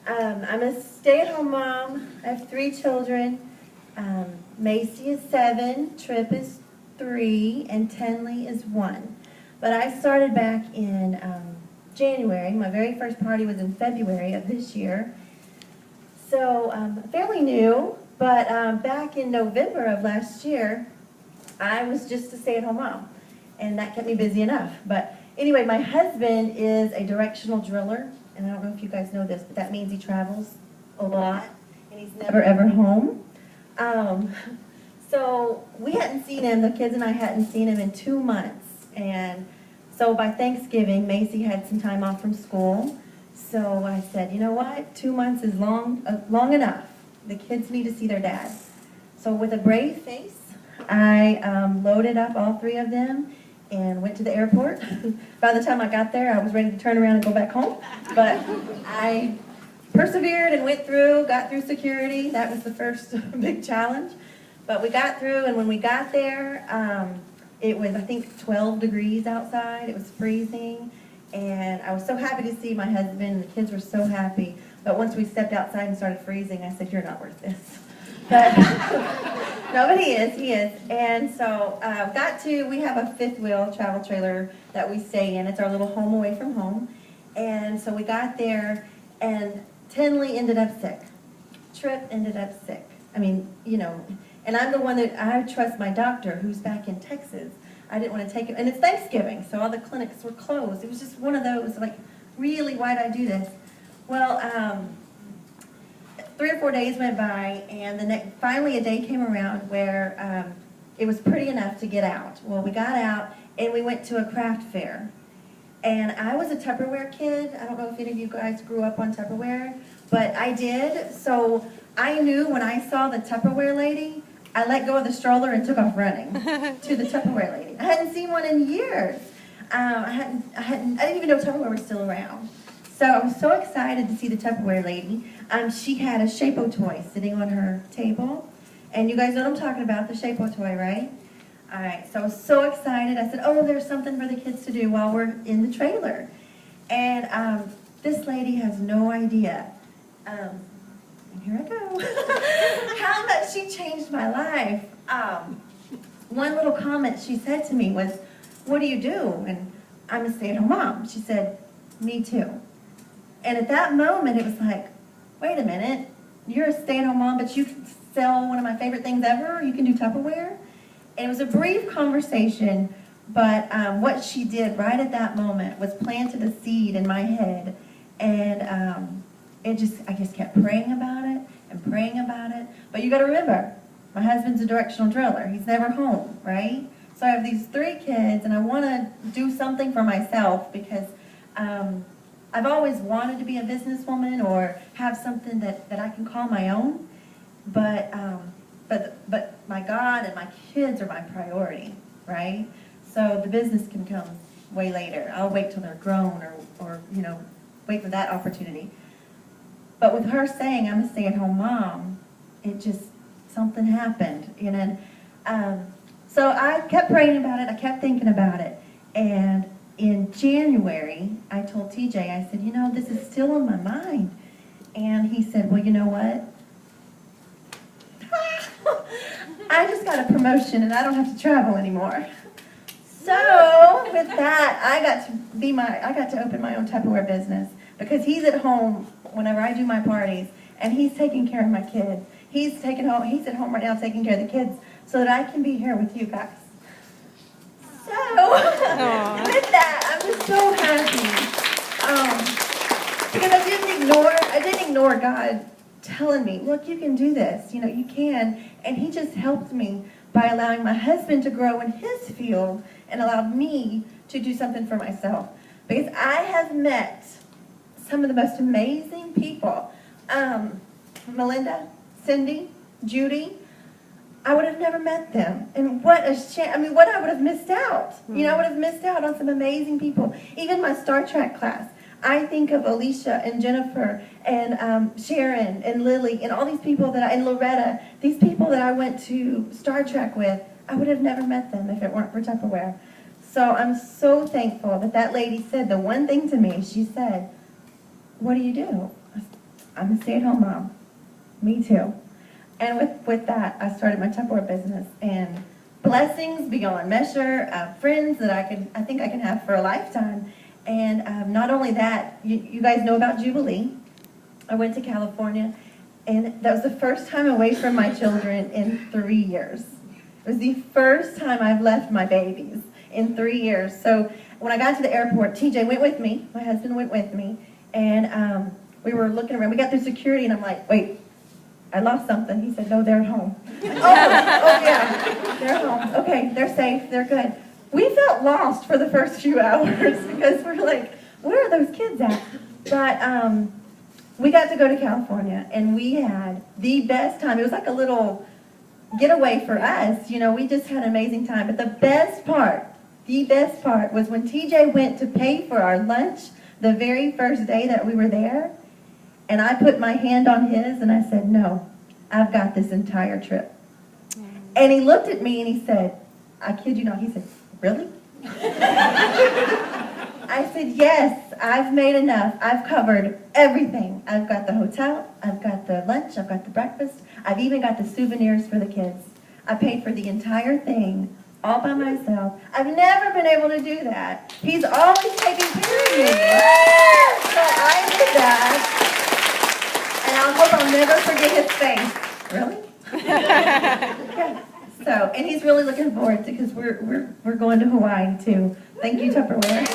I'm a stay-at-home mom. I have 3 children. Macy is 7, Tripp is 3, and Tenley is 1. But I started back in January. My very first party was in February of this year. So fairly new, but back in November of last year, I was just a stay-at-home mom, and that kept me busy enough. But anyway, my husband is a directional driller, and I don't know if you guys know this, but that means he travels a lot, and he's never ever home. So we hadn't seen him, the kids and I hadn't seen him in 2 months, and so by Thanksgiving, Macy had some time off from school. So I said, you know what, 2 months is long enough. The kids need to see their dad. So with a brave face, I loaded up all 3 of them and went to the airport. By the time I got there, I was ready to turn around and go back home. But I persevered and went through, got through security. That was the first big challenge. But we got through, and when we got there, it was, I think, 12 degrees outside. It was freezing. And I was so happy to see my husband. The kids were so happy. But once we stepped outside and started freezing, I said, you're not worth this. But no, but he is. And so we have a 5th wheel travel trailer that we stay in. It's our little home away from home. And so we got there, and Tenley ended up sick. Tripp ended up sick. I mean, you know, and I'm the one that, I trust my doctor who's back in Texas. I didn't want to take it, and it's Thanksgiving, so all the clinics were closed. It was just one of those, like, really, why'd I do this? Well, 3 or 4 days went by, and finally a day came around where it was pretty enough to get out. Well, we got out, and we went to a craft fair. And I was a Tupperware kid. I don't know if any of you guys grew up on Tupperware, but I did. So I knew when I saw the Tupperware lady, I let go of the stroller and took off running to the Tupperware lady. I hadn't seen one in years. I didn't even know Tupperware was still around. So I was so excited to see the Tupperware lady. She had a Shapo toy sitting on her table. And you guys know what I'm talking about, the Shapo toy, right? All right, so I was so excited. I said, oh, there's something for the kids to do while we're in the trailer. And this lady has no idea. And here I go. How much she changed my life. One little comment she said to me was, what do you do? And I'm a stay-at-home mom. She said, me too. And at that moment, it was like, wait a minute, you're a stay-at-home mom, but you can sell one of my favorite things ever? You can do Tupperware? And it was a brief conversation, but what she did right at that moment was planted a seed in my head. And I just kept praying about it and praying about it. But you got to remember, my husband's a directional driller. He's never home, right? So I have these 3 kids, and I want to do something for myself because I've always wanted to be a businesswoman or have something that I can call my own. But my God and my kids are my priority, right? So the business can come way later. I'll wait till they're grown or wait for that opportunity. But with her saying I'm a stay-at-home mom, it just, something happened, you know. So I kept praying about it. I kept thinking about it. And in January, I told TJ, I said, this is still on my mind. And he said, well, you know what? I just got a promotion and I don't have to travel anymore. So with that, I got to open my own Tupperware business because he's at home whenever I do my parties, and he's taking care of my kids. He's at home right now taking care of the kids so that I can be here with you guys. So with that, I'm just so happy because I didn't ignore God telling me, look, you can do this, you can. And he just helped me by allowing my husband to grow in his field and allowed me to do something for myself. Because I have met some of the most amazing people. Melinda, Cindy, Judy, I would have never met them. And what a shame, what I would have missed out. I would have missed out on some amazing people. Even my Star Trek class. I think of Alicia and Jennifer and Sharon and Lily and all these people and Loretta, these people that I went to Star Trek with, I would have never met them if it weren't for Tupperware. So I'm so thankful that lady said the one thing to me. She said, what do you do? I'm a stay-at-home mom. Me too. And with that, I started my Tupperware business, and blessings beyond measure, friends that I think I can have for a lifetime. And not only that, you guys know about Jubilee. I went to California, and that was the first time away from my children in 3 years. It was the first time I've left my babies in 3 years. So when I got to the airport, TJ went with me, my husband went with me, and we were looking around. We got through security, and I'm like, wait, I lost something. He said, no, they're at home. Oh, yeah, they're at home. Okay, they're safe, they're good. We felt lost for the first few hours because we're like, where are those kids at? But we got to go to California, and we had the best time. It was like a little getaway for us. You know, we just had an amazing time. But the best part was when TJ went to pay for our lunch the very first day that we were there, and I put my hand on his, and I said, no, I've got this entire trip. And he looked at me, and he said, I kid you not, he said, really? I said, yes, I've made enough. I've covered everything. I've got the hotel, I've got the lunch, I've got the breakfast, I've even got the souvenirs for the kids. I paid for the entire thing all by myself. I've never been able to do that. He's always taking care of me. So I did that. And I hope I'll never forget his face. Really? Yeah. So, and he's really looking forward to, because we're going to Hawaii too. Thank you, Tupperware.